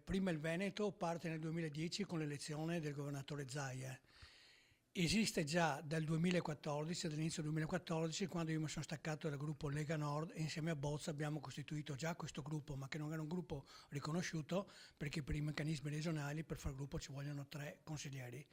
Prima il Veneto parte nel 2010 con l'elezione del governatore Zaia. Esiste già dal 2014, dall'inizio 2014, quando io mi sono staccato dal gruppo Lega Nord e insieme a Bozza abbiamo costituito già questo gruppo, ma che non era un gruppo riconosciuto perché per i meccanismi regionali per far gruppo ci vogliono 3 consiglieri.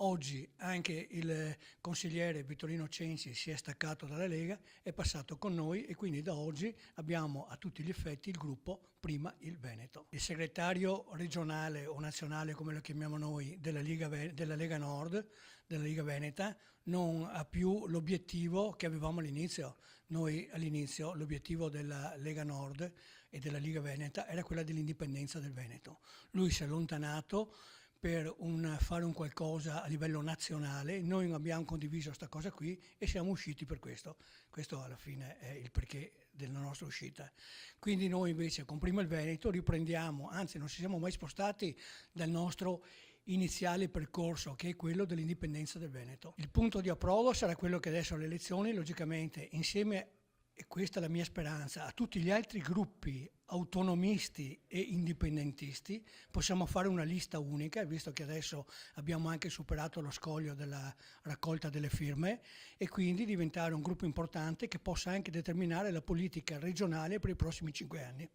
Oggi anche il consigliere Vittorino Censi si è staccato dalla Lega, è passato con noi e quindi da oggi abbiamo a tutti gli effetti il gruppo Prima il Veneto. Il segretario regionale o nazionale, come lo chiamiamo noi, della Lega Nord, della Lega Veneta, non ha più l'obiettivo che avevamo all'inizio. Noi all'inizio l'obiettivo della Lega Nord e della Lega Veneta era quella dell'indipendenza del Veneto. Lui si è allontanato per fare un qualcosa a livello nazionale, noi non abbiamo condiviso questa cosa qui e siamo usciti per questo. Questo alla fine è il perché della nostra uscita. Quindi noi invece con Prima il Veneto riprendiamo, anzi non ci siamo mai spostati dal nostro iniziale percorso che è quello dell'indipendenza del Veneto. Il punto di approdo sarà quello che adesso alle elezioni, logicamente insieme, e questa è la mia speranza, a tutti gli altri gruppi autonomisti e indipendentisti possiamo fare una lista unica, visto che adesso abbiamo anche superato lo scoglio della raccolta delle firme, e quindi diventare un gruppo importante che possa anche determinare la politica regionale per i prossimi 5 anni.